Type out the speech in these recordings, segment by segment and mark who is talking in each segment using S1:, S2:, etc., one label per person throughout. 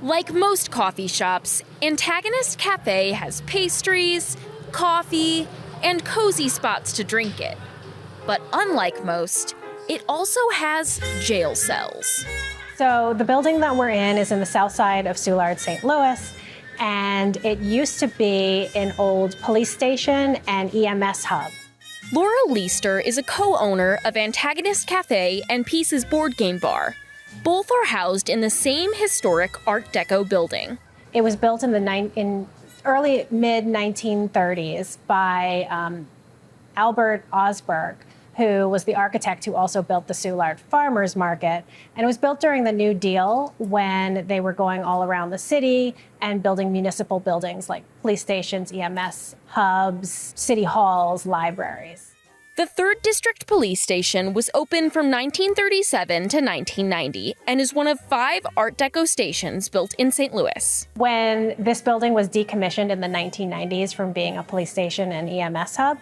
S1: Like most coffee shops, Antagonist Cafe has pastries, coffee, and cozy spots to drink it. But unlike most, it also has jail cells.
S2: So the building that we're in is in the south side of Soulard, St. Louis, and it used to be an old police station and EMS hub.
S1: Laura Leister is a co-owner of Antagonist Cafe and Pieces board game bar. Both are housed in the same historic Art Deco building.
S2: It was built in early mid-1930s by Albert Osberg, who was the architect who also built the Soulard Farmers Market. And it was built during the New Deal when they were going all around the city and building municipal buildings like police stations, EMS hubs, city halls, libraries.
S1: The 3rd District Police Station was open from 1937 to 1990 and is one of 5 Art Deco stations built in St. Louis.
S2: When this building was decommissioned in the 1990s from being a police station and EMS hub,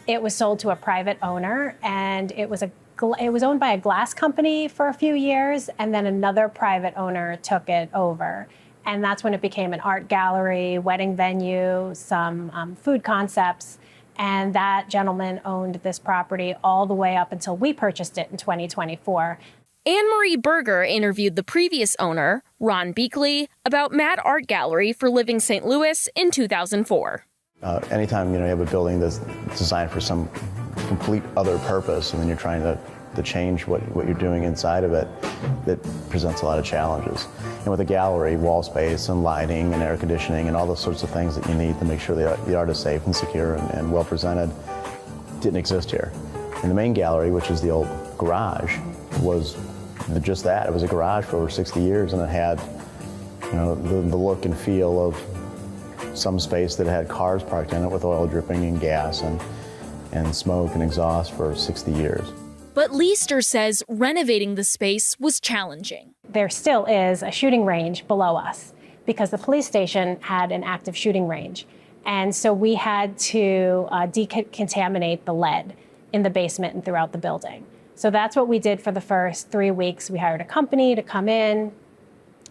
S2: it was sold to a private owner, and it was owned by a glass company for a few years, and then another private owner took it over. And that's when it became an art gallery, wedding venue, some food concepts. And that gentleman owned this property all the way up until we purchased it in 2024.
S1: Anne-Marie Berger interviewed the previous owner, Ron Beakley, about Mad Art Gallery for Living St. Louis in 2004.
S3: Anytime you have a building that's designed for some complete other purpose, and then you're trying to change what you're doing inside of it, that presents a lot of challenges. And with a gallery, wall space and lighting and air conditioning and all those sorts of things that you need to make sure the art is safe and secure and well presented didn't exist here. And the main gallery, which is the old garage, was just that. It was a garage for over 60 years, and it had the look and feel of some space that had cars parked in it with oil dripping and gas and smoke and exhaust for 60 years.
S1: But Leister says renovating the space was challenging.
S2: There still is a shooting range below us because the police station had an active shooting range. And so we had to decontaminate the lead in the basement and throughout the building. So that's what we did for the first 3 weeks. We hired a company to come in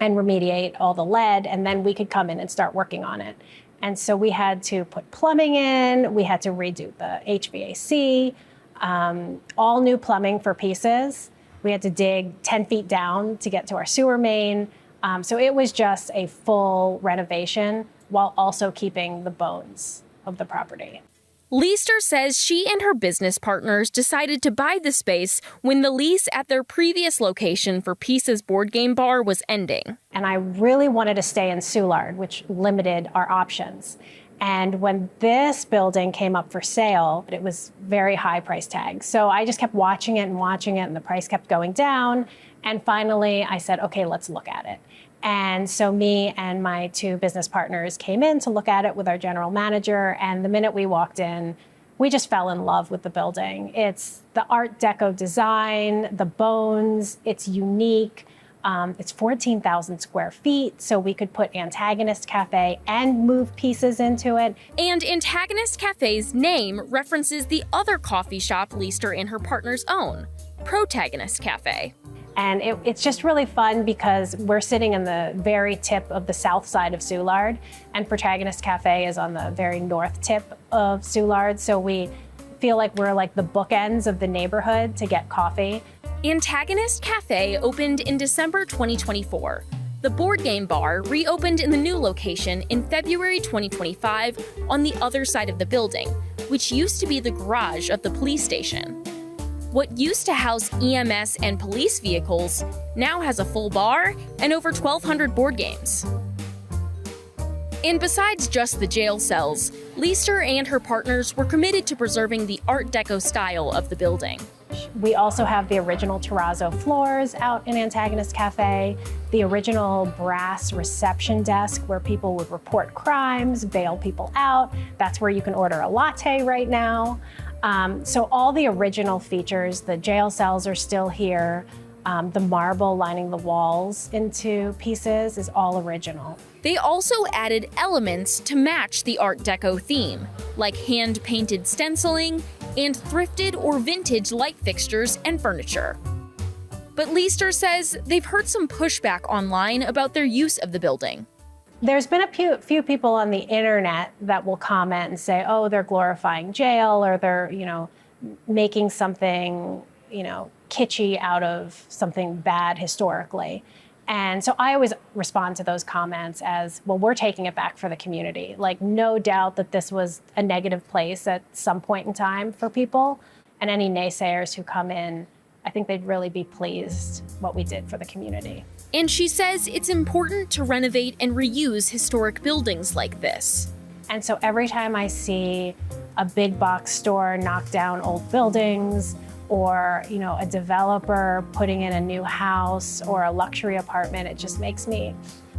S2: and remediate all the lead, and then we could come in and start working on it. And so we had to put plumbing in, we had to redo the HVAC, all new plumbing for Pieces. We had to dig 10 feet down to get to our sewer main. So it was just a full renovation while also keeping the bones of the property.
S1: Leister says she and her business partners decided to buy the space when the lease at their previous location for Pieces board game bar was ending.
S2: And I really wanted to stay in Soulard, which limited our options. And when this building came up for sale, it was very high price tag. So I just kept watching it, and the price kept going down. And finally, I said, okay, let's look at it. And so me and my 2 business partners came in to look at it with our general manager. And the minute we walked in, we just fell in love with the building. It's the Art Deco design, the bones, it's unique. It's 14,000 square feet, so we could put Antagonist Cafe and move Pieces into it.
S1: And Antagonist Cafe's name references the other coffee shop Leister and her partners own, Protagonist Cafe.
S2: And it's just really fun because we're sitting in the very tip of the south side of Soulard, and Protagonist Cafe is on the very north tip of Soulard, so we feel like we're like the bookends of the neighborhood to get coffee.
S1: Antagonist Cafe opened in December 2024. The board game bar reopened in the new location in February 2025 on the other side of the building, which used to be the garage of the police station. What used to house EMS and police vehicles now has a full bar and over 1,200 board games. And besides just the jail cells, Leister and her partners were committed to preserving the Art Deco style of the building.
S2: We also have the original terrazzo floors out in Antagonist Cafe, the original brass reception desk where people would report crimes, bail people out. That's where you can order a latte right now. So all the original features, the jail cells are still here. The marble lining the walls into Pieces is all original.
S1: They also added elements to match the Art Deco theme, like hand-painted stenciling and thrifted or vintage light fixtures and furniture. But Leister says they've heard some pushback online about their use of the building.
S2: There's been a few people on the internet that will comment and say, oh, they're glorifying jail, or they're, making something, kitschy out of something bad historically. And so I always respond to those comments as, well, we're taking it back for the community. Like, no doubt that this was a negative place at some point in time for people. And any naysayers who come in, I think they'd really be pleased what we did for the community.
S1: And she says it's important to renovate and reuse historic buildings like this.
S2: And so every time I see a big box store knock down old buildings, or a developer putting in a new house or a luxury apartment, it just makes me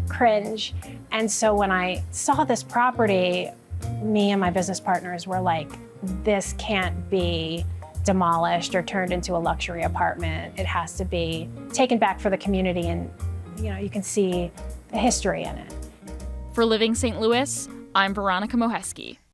S2: cringe. And so when I saw this property, me and my business partners were like, this can't be demolished or turned into a luxury apartment. It has to be taken back for the community, and you can see the history in it.
S1: For Living St. Louis, I'm Veronica Moheski.